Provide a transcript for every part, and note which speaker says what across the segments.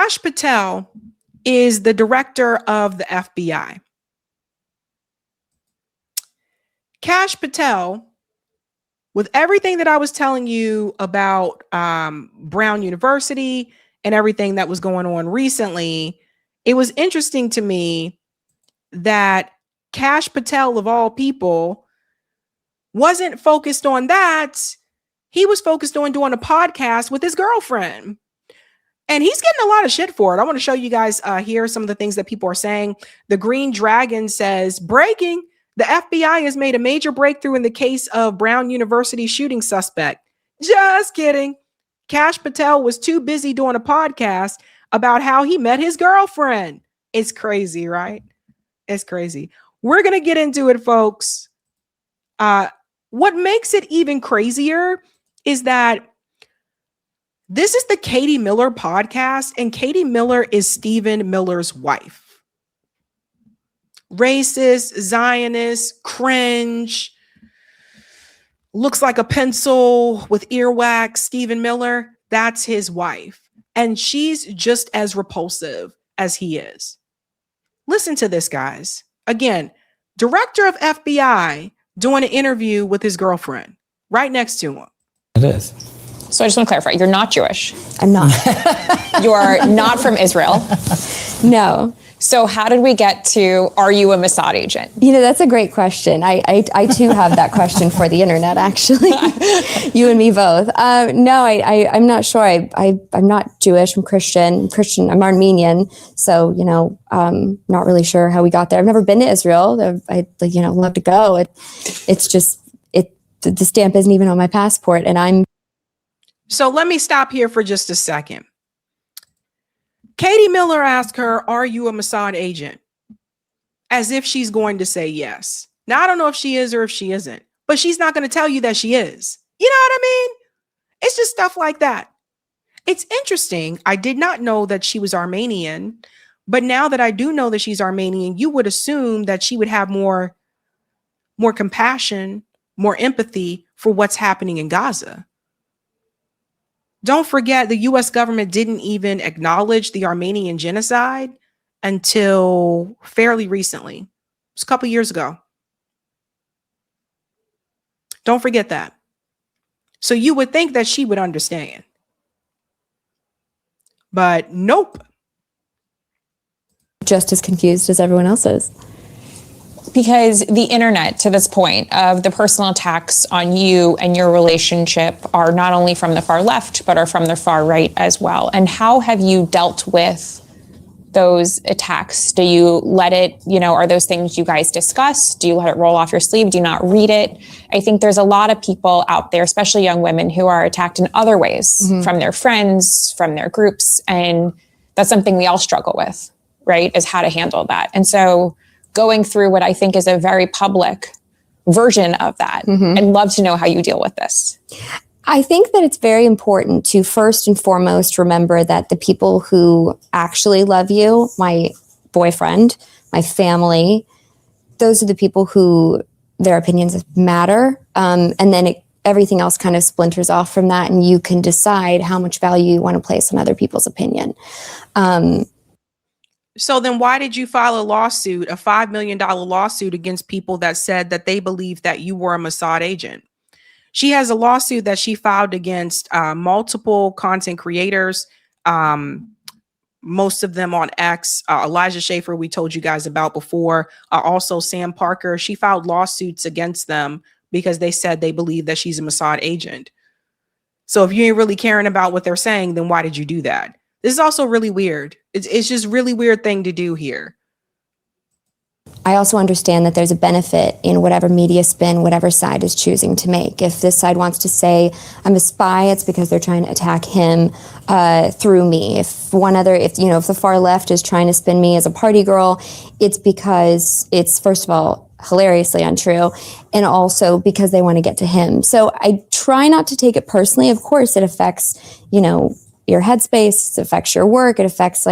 Speaker 1: Kash Patel is the director of the FBI. Kash Patel, with everything that I was telling you about Brown University and everything that was going on recently, it was interesting to me that Kash Patel, of all people, wasn't focused on that. He was focused on doing a podcast with his girlfriend. And he's getting a lot of shit for it. I want to show you guys here some of the things that people are saying. The Green Dragon says, breaking, the FBI has made a major breakthrough in the case of Brown University shooting suspect. Just kidding. Kash Patel was too busy doing a podcast about how he met his girlfriend. It's crazy, right? It's crazy. We're going to get into it, folks. What makes it even crazier is that this is the Katie Miller podcast, and Katie Miller is Stephen Miller's wife. Racist, Zionist, cringe, looks like a pencil with earwax. Stephen Miller, that's his wife. And she's just as repulsive as he is. Listen to this, guys. Again, director of FBI doing an interview with his girlfriend right next to him.
Speaker 2: It is.
Speaker 3: So I just want to clarify, you're not Jewish.
Speaker 4: I'm not.
Speaker 3: You are not from Israel.
Speaker 4: No.
Speaker 3: So how did we get to, are you a Mossad agent?
Speaker 4: You know, that's a great question. I too have that question for the internet, actually. You and me both. No, I'm not sure. I'm not Jewish. I'm Christian. I'm Armenian. So, you know, not really sure how we got there. I've never been to Israel. I'd love to go. It's just, the stamp isn't even on my passport, and I'm.
Speaker 1: So let me stop here for just a second. Katie Miller asked her, are you a Mossad agent? As if she's going to say yes. Now, I don't know if she is or if she isn't, but she's not going to tell you that she is. You know what I mean? It's just stuff like that. It's interesting. I did not know that she was Armenian, but now that I do know that she's Armenian, you would assume that she would have more compassion, more empathy for what's happening in Gaza. Don't forget, the US government didn't even acknowledge the Armenian genocide until fairly recently. It was a couple years ago. Don't forget that. So you would think that she would understand. But nope.
Speaker 4: Just as confused as everyone else is.
Speaker 3: Because the internet, to this point, of the personal attacks on you and your relationship are not only from the far left, but are from the far right as well. And how have you dealt with those attacks? Do you let it, are those things you guys discuss? Do you let it roll off your sleeve? Do you not read it? I think there's a lot of people out there, especially young women, who are attacked in other ways, from their friends, from their groups. And that's something we all struggle with, right? Is how to handle that. And so going through what I think is a very public version of that. I'd love to know how you deal with this.
Speaker 4: I think that it's very important to first and foremost remember that the people who actually love you, my boyfriend, my family, those are the people who their opinions matter. And then everything else kind of splinters off from that, and you can decide how much value you want to place on other people's opinion.
Speaker 1: So then why did you file a lawsuit, a $5 million lawsuit against people that said that they believed that you were a Mossad agent? She has a lawsuit that she filed against multiple content creators, most of them on X. Elijah Schaefer, we told you guys about before. Also Sam Parker. She filed lawsuits against them because they said they believe that she's a Mossad agent. So if you ain't really caring about what they're saying, then why did you do that? This is also really weird. It's just really weird thing to do here.
Speaker 4: I also understand that there's a benefit in whatever media spin, whatever side is choosing to make. If this side wants to say I'm a spy, it's because they're trying to attack him through me. If the far left is trying to spin me as a party girl, it's because it's, first of all, hilariously untrue, and also because they want to get to him. So I try not to take it personally. Of course, it affects, your headspace, it affects your work, it affects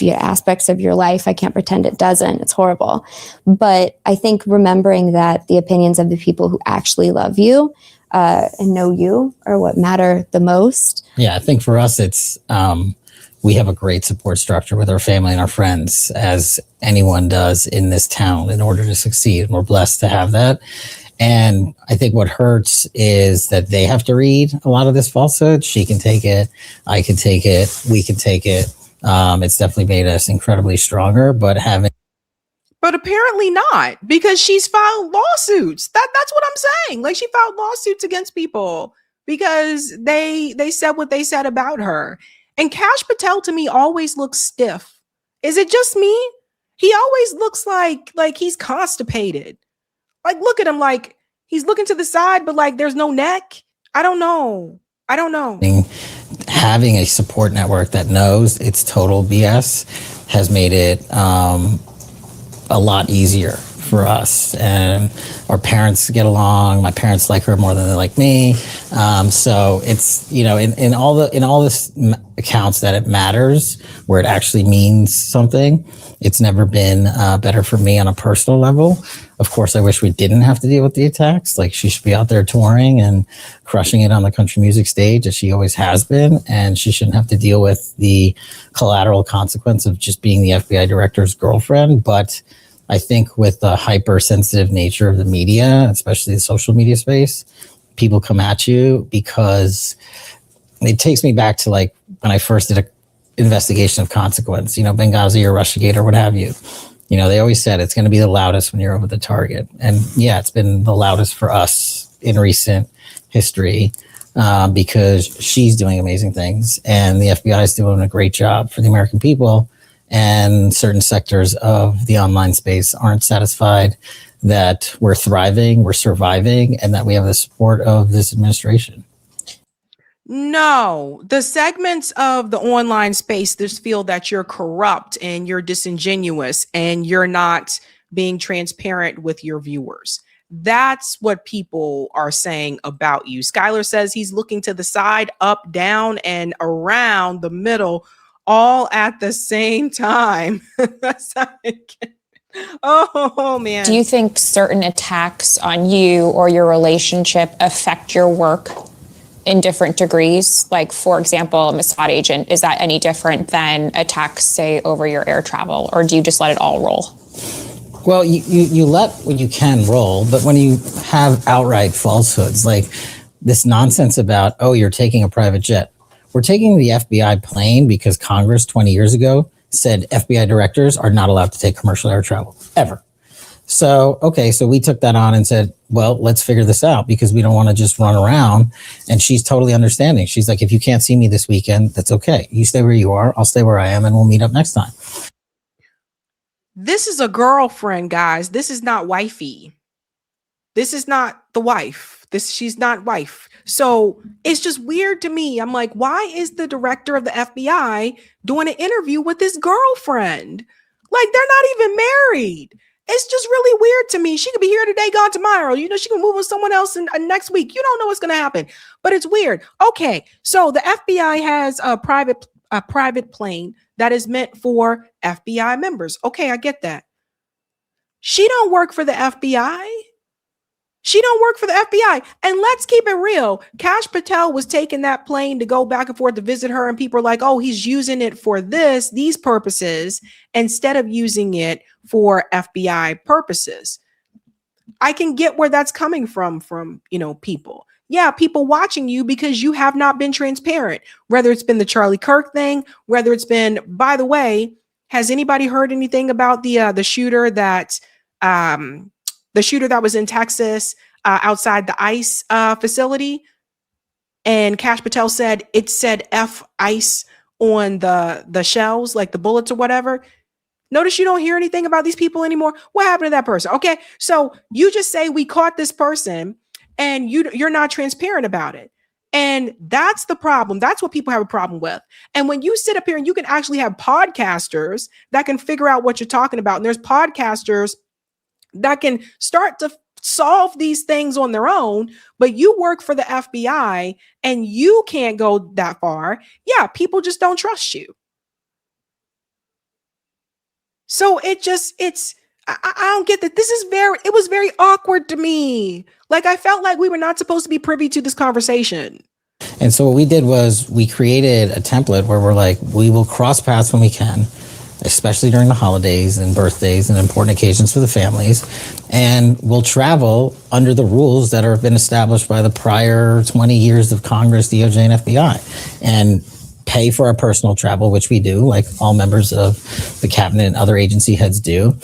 Speaker 4: aspects of your life. I can't pretend it doesn't. It's horrible. But I think remembering that the opinions of the people who actually love you and know you are what matter the most.
Speaker 2: Yeah, I think for us, it's we have a great support structure with our family and our friends, as anyone does in this town, in order to succeed. And we're blessed to have that. And I think what hurts is that they have to read a lot of this falsehood. She can take it. I can take it. We can take it. It's definitely made us incredibly stronger, but
Speaker 1: apparently not, because she's filed lawsuits. That's what I'm saying. Like, she filed lawsuits against people because they said what they said about her. And Kash Patel to me always looks stiff. Is it just me? He always looks like he's constipated. Like, look at him, like he's looking to the side, but like there's no neck. I don't know.
Speaker 2: Having a support network that knows it's total BS has made it a lot easier for us. And our parents get along. My parents like her more than they like me. So it's, in all this accounts that it matters, where it actually means something, it's never been better for me on a personal level. Of course, I wish we didn't have to deal with the attacks. Like, she should be out there touring and crushing it on the country music stage, as she always has been. And she shouldn't have to deal with the collateral consequence of just being the FBI director's girlfriend. But I think with the hypersensitive nature of the media, especially the social media space, people come at you because it takes me back to like when I first did an investigation of consequence, Benghazi or Russiagate or what have you. They always said it's going to be the loudest when you're over the target. And yeah, it's been the loudest for us in recent history because she's doing amazing things and the FBI is doing a great job for the American people. And certain sectors of the online space aren't satisfied that we're thriving, we're surviving, and that we have the support of this administration.
Speaker 1: No, the segments of the online space just feel that you're corrupt and you're disingenuous and you're not being transparent with your viewers. That's what people are saying about you. Skylar says he's looking to the side, up, down, and around the middle, all at the same time. Oh, man.
Speaker 3: Do you think certain attacks on you or your relationship affect your work in different degrees? Like, for example, a Mossad agent, is that any different than attacks, say, over your air travel? Or do you just let it all roll?
Speaker 2: Well, you let what you can roll, but when you have outright falsehoods, like this nonsense about, oh, you're taking a private jet. We're taking the FBI plane because Congress 20 years ago said FBI directors are not allowed to take commercial air travel, ever. So, okay, so we took that on and said, well, let's figure this out because we don't want to just run around. And she's totally understanding. She's like, if you can't see me this weekend, that's okay. You stay where you are, I'll stay where I am, and we'll meet up next time.
Speaker 1: This is a girlfriend, guys. This is not wifey. This is not the wife. She's not wife. So it's just weird to me. I'm like, why is the director of the FBI doing an interview with his girlfriend? Like, they're not even married. It's just really weird to me. She could be here today, gone tomorrow. She can move with someone else next week. You don't know what's going to happen, but it's weird. Okay, so the FBI has a private plane that is meant for FBI members. Okay, I get that. She don't work for the FBI. She don't work for the FBI. And let's keep it real. Kash Patel was taking that plane to go back and forth to visit her, and people are like, oh, he's using it for these purposes instead of using it for FBI purposes. I can get where that's coming from people. Yeah, people watching you because you have not been transparent, whether it's been the Charlie Kirk thing, whether it's been, by the way, has anybody heard anything about the shooter that was in Texas outside the ICE facility? And Kash Patel said it said F ICE on the shells, like the bullets or whatever. Notice you don't hear anything about these people anymore. What happened to that person? Okay, so you just say we caught this person and you're not transparent about it. And that's the problem. That's what people have a problem with. And when you sit up here and you can actually have podcasters that can figure out what you're talking about, and there's podcasters that can start to solve these things on their own, but you work for the FBI and you can't go that far. Yeah, people just don't trust you. So I don't get that. It was very awkward to me. Like, I felt like we were not supposed to be privy to this conversation.
Speaker 2: And so what we did was we created a template where we're like, we will cross paths when we can, especially during the holidays and birthdays and important occasions for the families. And we'll travel under the rules that have been established by the prior 20 years of Congress, DOJ, and FBI, and pay for our personal travel, which we do, like all members of the cabinet and other agency heads do.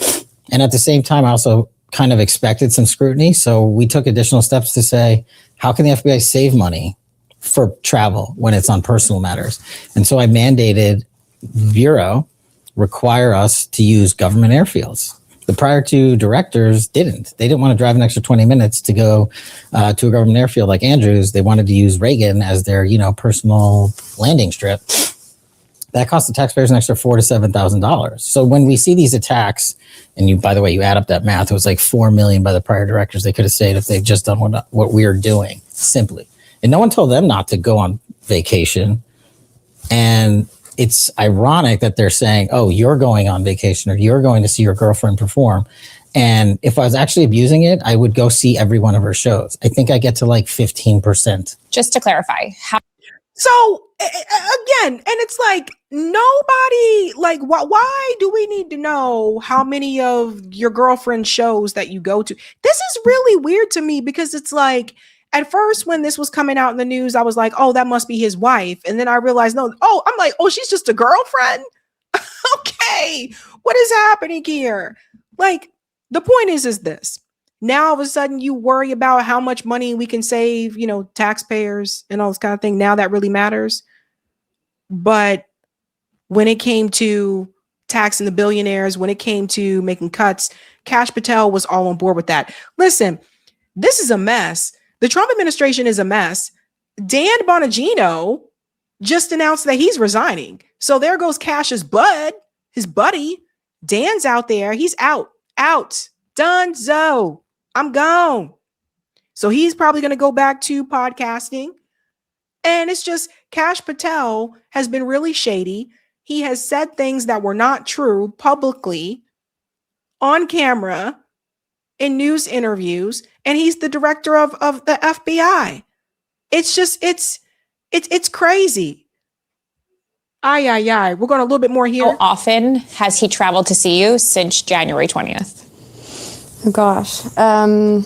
Speaker 2: And at the same time, I also kind of expected some scrutiny. So we took additional steps to say, how can the FBI save money for travel when it's on personal matters? And so I mandated Bureau require us to use government airfields. The prior two directors didn't. They didn't want to drive an extra 20 minutes to go to a government airfield like Andrews. They wanted to use Reagan as their, personal landing strip. That cost the taxpayers an extra $4,000 to $7,000. So when we see these attacks, and by the way, you add up that math, it was like $4 million by the prior directors they could have saved if they've just done what we are doing, simply. And no one told them not to go on vacation. And it's ironic that they're saying, oh, you're going on vacation or you're going to see your girlfriend perform. And if I was actually abusing it, I would go see every one of her shows. I think I get to like 15%.
Speaker 3: Just to clarify,
Speaker 1: So again, and it's like nobody, like, why do we need to know how many of your girlfriend's shows that you go to? This is really weird to me because it's like, at first, when this was coming out in the news, I was like, oh, that must be his wife. And then I realized, no, I'm like, oh, she's just a girlfriend. Okay, what is happening here? Like, the point is this. Now, all of a sudden, you worry about how much money we can save, taxpayers and all this kind of thing. Now that really matters. But when it came to taxing the billionaires, when it came to making cuts, Kash Patel was all on board with that. Listen, this is a mess. The Trump administration is a mess. Dan Bongino just announced that he's resigning. So there goes Kash's his buddy. Dan's out there. He's out. Donezo. I'm gone. So he's probably going to go back to podcasting. And it's just Kash Patel has been really shady. He has said things that were not true publicly on camera in news interviews. And he's the director of the FBI. It's just, it's crazy. We're going a little bit more here.
Speaker 3: how often has he traveled to see you since January 20th?
Speaker 4: Oh, gosh. I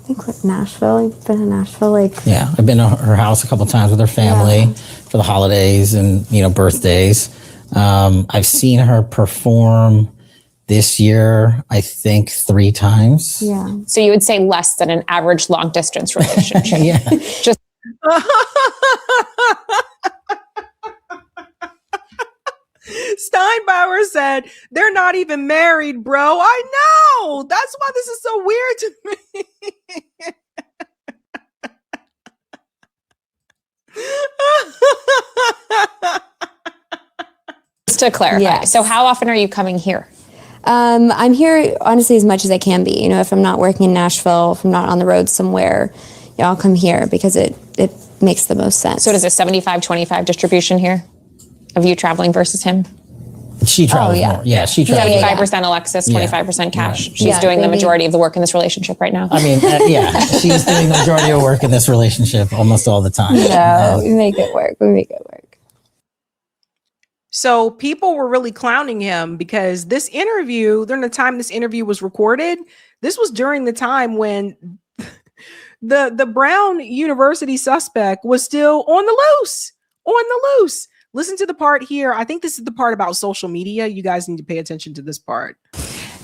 Speaker 4: think with Nashville. I've been to Nashville
Speaker 2: Yeah, I've been to her house a couple of times with her family for the holidays and, birthdays. I've seen her perform this year, I think 3 times.
Speaker 4: Yeah.
Speaker 3: So you would say less than an average long distance relationship.
Speaker 2: Yeah.
Speaker 3: Just
Speaker 1: Steinbauer said, they're not even married, bro. I know. That's why this is so weird to me.
Speaker 3: Just to clarify.
Speaker 4: Yes.
Speaker 3: So how often are you coming here?
Speaker 4: I'm here, honestly, as much as I can be. If I'm not working in Nashville, if I'm not on the road somewhere, I'll come here because it makes the most sense.
Speaker 3: So does a 75-25 distribution here of you traveling versus him?
Speaker 2: She travels more. Yeah, she travels.
Speaker 3: 75% Alexis, 25% Kash.
Speaker 2: Yeah.
Speaker 3: She's doing the
Speaker 4: maybe.
Speaker 3: majority of the work in this relationship right now.
Speaker 2: I mean, she's doing the majority of work in this relationship almost all the time.
Speaker 4: No, we make it work.
Speaker 1: So people were really clowning him because during the time this interview was recorded, this was during the time when the Brown University suspect was still on the loose. Listen to the part here. I think this is the part about social media. You guys need to pay attention to this part.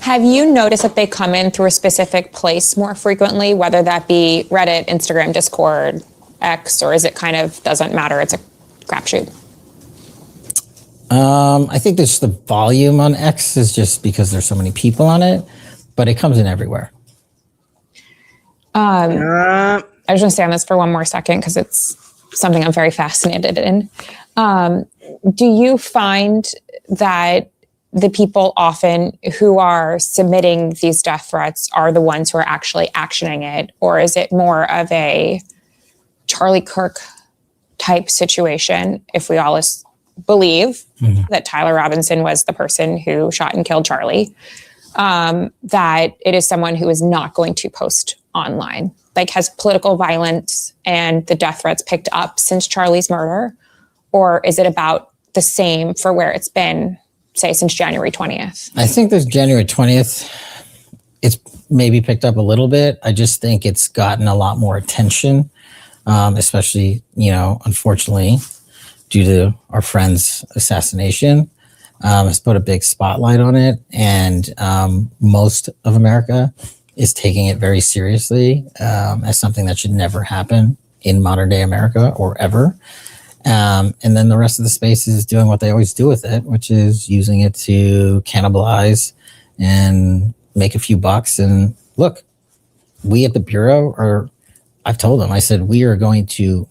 Speaker 3: Have you noticed that they come in through a specific place more frequently, whether that be Reddit, Instagram, Discord, X, or is it kind of doesn't matter? It's a crapshoot.
Speaker 2: I think there's the volume on X is just because there's so many people on it, but it comes in everywhere.
Speaker 3: I was going to stay on this for one more second because it's something I'm very fascinated in. Do you find that the people often who are submitting these death threats are the ones who are actually actioning it? Or is it more of a Charlie Kirk type situation if we all believe that Tyler Robinson was the person who shot and killed Charlie, that it is someone who is not going to post online? Like, has political violence and the death threats picked up since Charlie's murder? Or is it about the same for where it's been, say, since January 20th?
Speaker 2: I think this January 20th, it's maybe picked up a little bit. I just think it's gotten a lot more attention, especially, unfortunately, due to our friend's assassination. Has put a big spotlight on it. And most of America is taking it very seriously as something that should never happen in modern day America or ever. And then the rest of the space is doing what they always do with it, which is using it to cannibalize and make a few bucks. And look, we at the Bureau I've told them, I said, we are going to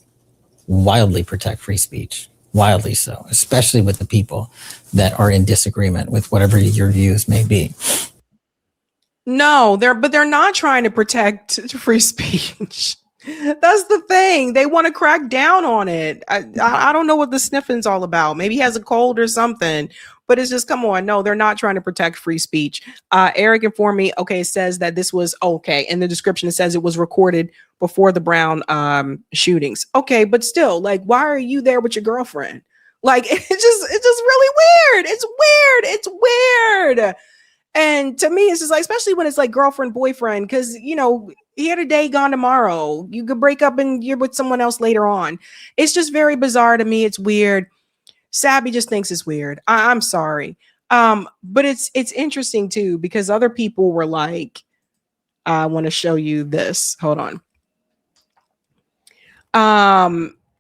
Speaker 2: wildly protect free speech, wildly so, especially with the people that are in disagreement with whatever your views may be.
Speaker 1: No, they're not trying to protect free speech. That's the thing. They want to crack down on it. I don't know what the sniffing's all about. Maybe he has a cold or something, but it's just, come on. No, they're not trying to protect free speech. Eric informed me, okay, it says that this was okay. In the description, it says it was recorded before the Brown shootings. Okay, but still, like, why are you there with your girlfriend? Like, it's just really weird. It's weird. And to me, it's just like, especially when it's like girlfriend, boyfriend, because, here today, gone tomorrow. You could break up and you're with someone else later on. It's just very bizarre to me. It's weird. Sabby just thinks it's weird. I'm sorry. But it's interesting too, because other people were like, I want to show you this. Hold on.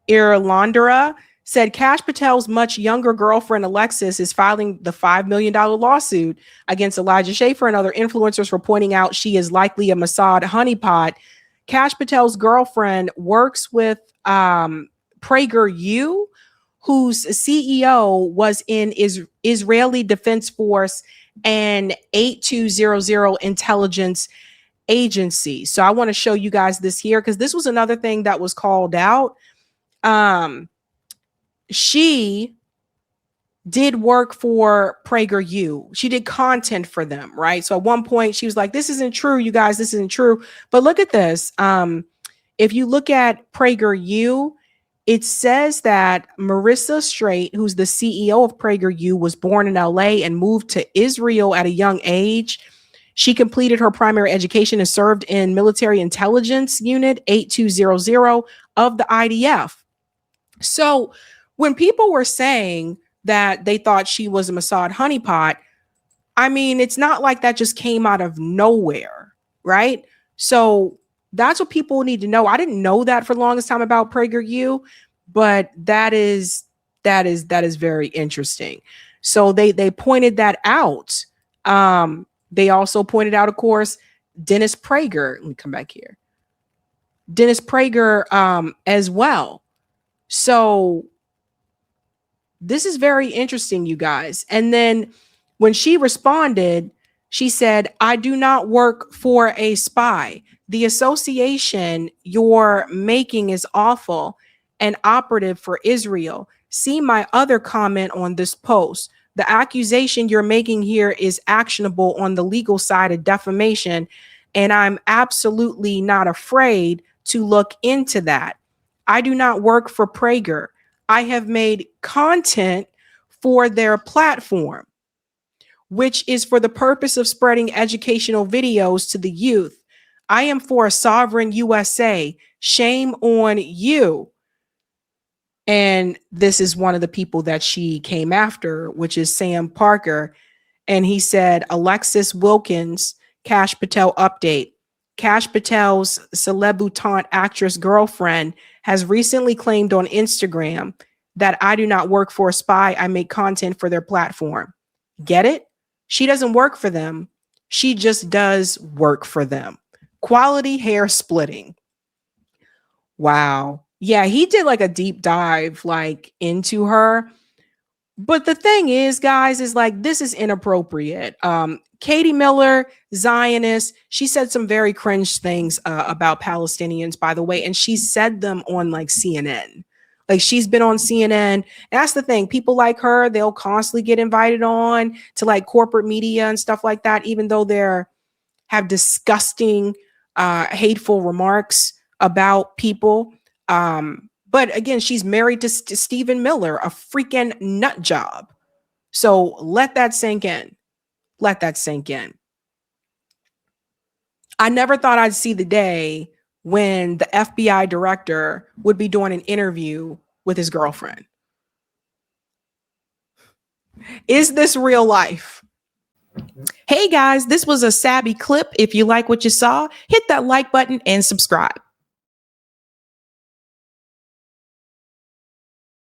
Speaker 1: Irlandera said Kash Patel's much younger girlfriend, Alexis, is filing the $5 million lawsuit against Elijah Schaffer and other influencers for pointing out she is likely a Mossad honeypot. Kash Patel's girlfriend works with PragerU, whose CEO was in Israeli Defense Force and 8200 intelligence agency. So I want to show you guys this here, because this was another thing that was called out. She did work for PragerU. She did content for them, right? So at one point she was like, this isn't true, you guys, this isn't true. But look at this. If you look at PragerU, it says that Marissa Straight, who's the CEO of PragerU, was born in LA and moved to Israel at a young age. She completed her primary education and served in Military Intelligence Unit 8200 of the IDF. So when people were saying that they thought she was a Mossad honeypot, I mean, it's not like that just came out of nowhere, right? So that's what people need to know. I didn't know that for the longest time about PragerU, but that is very interesting. So they pointed that out. They also pointed out, of course, Dennis Prager. Let me come back here. Dennis Prager as well. So this is very interesting, you guys. And then when she responded, she said, I do not work for a spy. The association you're making is awful and operative for Israel. See my other comment on this post. The accusation you're making here is actionable on the legal side of defamation, and I'm absolutely not afraid to look into that. I do not work for Prager. I have made content for their platform, which is for the purpose of spreading educational videos to the youth. I am for a sovereign USA. Shame on you. And this is one of the people that she came after, which is Sam Parker. And he said, Alexis Wilkins, Kash Patel update. Kash Patel's celebutante actress girlfriend has recently claimed on Instagram that I do not work for a spy. I make content for their platform. Get it? She doesn't work for them. She just does work for them. Quality hair splitting. Wow. Yeah, he did like a deep dive like into her. But the thing is, guys, is like, this is inappropriate. Katie Miller, Zionist, she said some very cringe things about Palestinians, by the way, and she said them on like CNN. Like, she's been on CNN. And that's the thing. People like her, they'll constantly get invited on to like corporate media and stuff like that, even though they're have disgusting hateful remarks about people. But again, she's married to Stephen Miller, a freaking nut job. So let that sink in. Let that sink in. I never thought I'd see the day when the FBI director would be doing an interview with his girlfriend. Is this real life? Hey guys, this was a Sabby clip. If you like what you saw, hit that like button and subscribe.